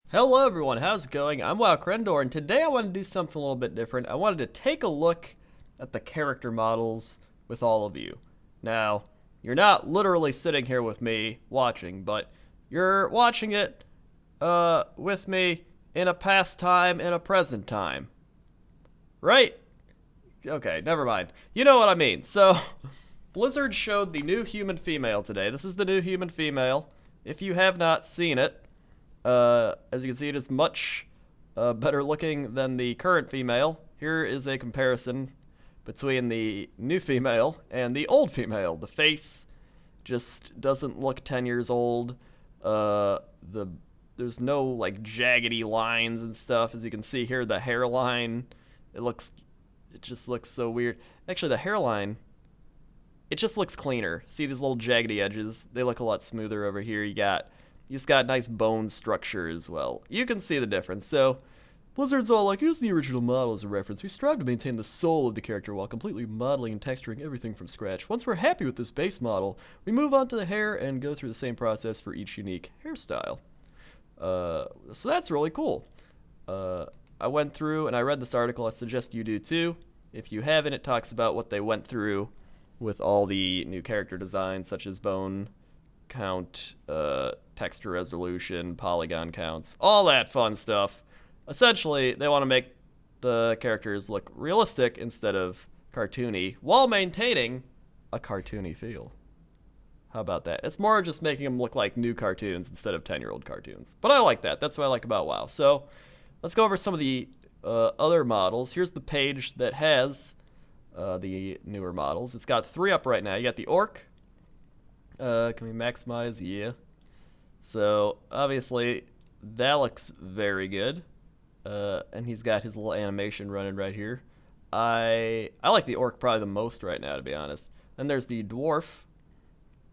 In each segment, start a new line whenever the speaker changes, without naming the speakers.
Hello everyone, how's it going? I'm WoWcrendor, and today I want to do something a little bit different. I wanted to take a look at the character models with all of you. Now, you're not literally sitting here with me watching, but you're watching it with me in a past time and a present time. Right? Okay, never mind. You know what I mean. So, Blizzard showed the new human female today. This is the new human female. If you have not seen it, as you can see, it is much better looking than the current female. Here is a comparison between the new female and the old female. The face just doesn't look 10 years old. There's no like jaggedy lines and stuff. As you can see here, the hairline, it just looks so weird. Actually, the hairline, it just looks cleaner. See these little jaggedy edges? They look a lot smoother over here. You just got nice bone structure as well. You can see the difference. So, Blizzard's all like, here's the original model as a reference. We strive to maintain the soul of the character while completely modeling and texturing everything from scratch. Once we're happy with this base model, we move on to the hair and go through the same process for each unique hairstyle. So that's really cool. I went through and I read this article. I suggest you do too. If you haven't, it talks about what they went through with all the new character designs, such as bone count, texture resolution, polygon counts, all that fun stuff. Essentially, they want to make the characters look realistic instead of cartoony, while maintaining a cartoony feel. How about that? It's more just making them look like new cartoons instead of 10-year-old cartoons. But I like that. That's what I like about WoW. So let's go over some of the other models. Here's the page that has the newer models. It's got 3 up right now. You got the Orc. Can we maximize? Yeah. So, obviously, that looks very good. And he's got his little animation running right here. I like the Orc probably the most right now, to be honest. Then there's the Dwarf.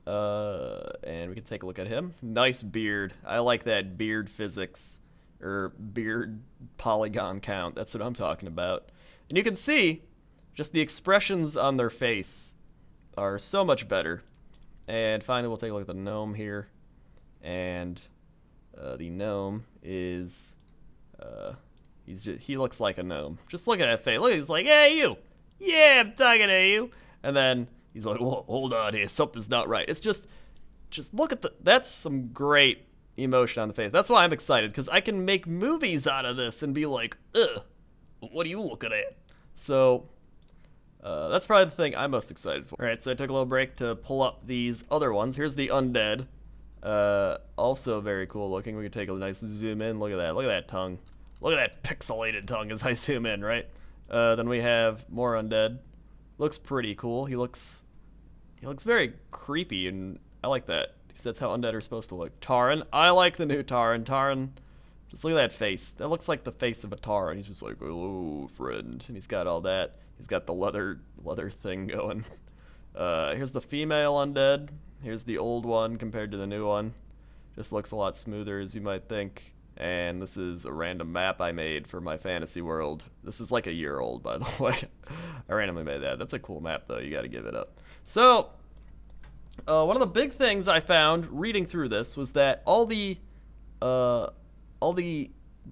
And we can take a look at him. Nice beard. I like that beard physics. Or beard polygon count. That's what I'm talking about. And you can see, just the expressions on their face are so much better. And finally, we'll take a look at the gnome here. And the gnome is, he looks like a gnome. Just look at that face. Look, he's like, hey, you. Yeah, I'm talking to you. And then he's like, whoa, hold on here. Something's not right. It's just look at that's some great emotion on the face. That's why I'm excited, because I can make movies out of this and be like, ugh, what are you looking at? So, that's probably the thing I'm most excited for. Alright, so I took a little break to pull up these other ones. Here's the undead. Also very cool looking. We can take a nice zoom in. Look at that. Look at that tongue. Look at that pixelated tongue as I zoom in, right? Then we have more undead. Looks pretty cool. He looks very creepy, and I like that. That's how undead are supposed to look. Taran. I like the new Taran. Taran, just look at that face. That looks like the face of a Taran. He's just like, hello, friend. And he's got all that. He's got the leather thing going. Here's the female undead. Here's the old one compared to the new one. Just looks a lot smoother, as you might think. And this is a random map I made for my fantasy world. This is like a year old, by the way. I randomly made that. That's a cool map, though. You gotta give it up. So, one of the big things I found reading through this was that all the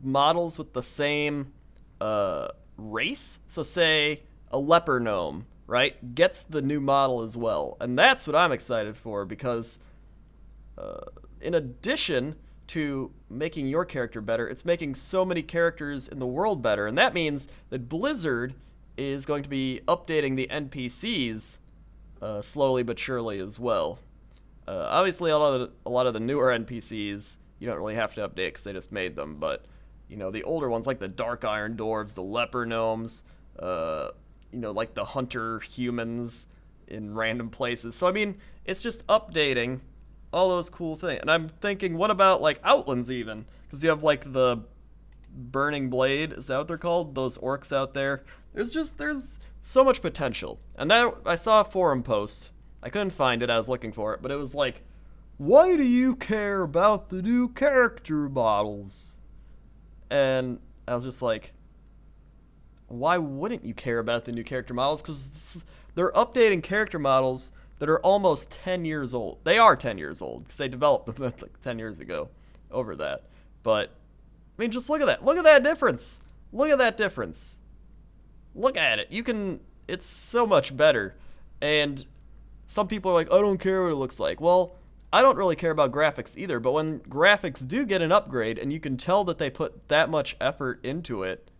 models with the same race, so say a leper gnome, right, gets the new model as well. And that's what I'm excited for, because in addition to making your character better, it's making so many characters in the world better. And that means that Blizzard is going to be updating the NPCs slowly but surely as well. Obviously, a lot of the newer NPCs you don't really have to update because they just made them, but you know, the older ones like the Dark Iron Dwarves, the Leper Gnomes, like the Hunter Humans in random places. So I mean, it's just updating all those cool things. And I'm thinking, what about like Outlands even? Because you have like the Burning Blade, is that what they're called? Those orcs out there. There's so much potential. And that, I saw a forum post. I couldn't find it, I was looking for it, but it was like, why do you care about the new character models? And I was just like, why wouldn't you care about the new character models? Because they're updating character models that are almost 10 years old. They are 10 years old, because they developed them like 10 years ago over that. But I mean, just look at that. Look at that difference. Look at that difference. Look at it. You can, it's so much better. And some people are like, I don't care what it looks like. Well, I don't really care about graphics either, but when graphics do get an upgrade and you can tell that they put that much effort into it,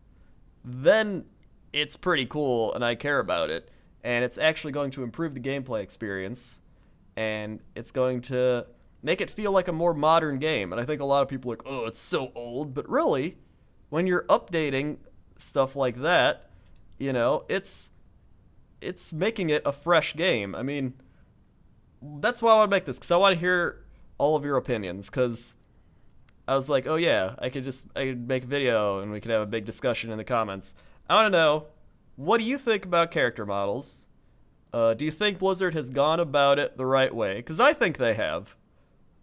then it's pretty cool and I care about it. And it's actually going to improve the gameplay experience, and it's going to make it feel like a more modern game. And I think a lot of people are like, oh, it's so old. But really, when you're updating stuff like that, you know, it's making it a fresh game. I mean, that's why I want to make this, because I want to hear all of your opinions, because I was like, oh yeah, I could make a video and we could have a big discussion in the comments. I want to know, what do you think about character models? Do you think Blizzard has gone about it the right way? Because I think they have.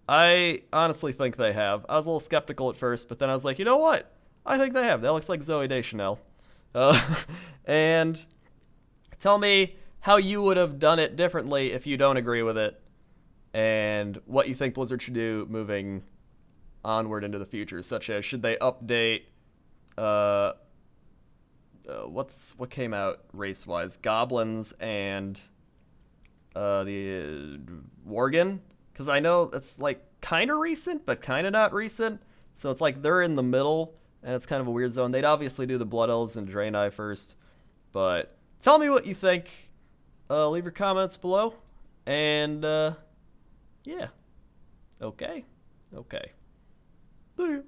I honestly think they have. I was a little skeptical at first, but then I was like, you know what? I think they have. That looks like Zoe Deschanel. And tell me how you would have done it differently if you don't agree with it, and what you think Blizzard should do moving onward into the future, such as, should they update what came out race-wise? Goblins and the Worgen? Because I know it's like kind of recent, but kind of not recent. So it's like they're in the middle, and it's kind of a weird zone. They'd obviously do the Blood Elves and Draenei first, but tell me what you think. Leave your comments below, and yeah. Okay. See ya.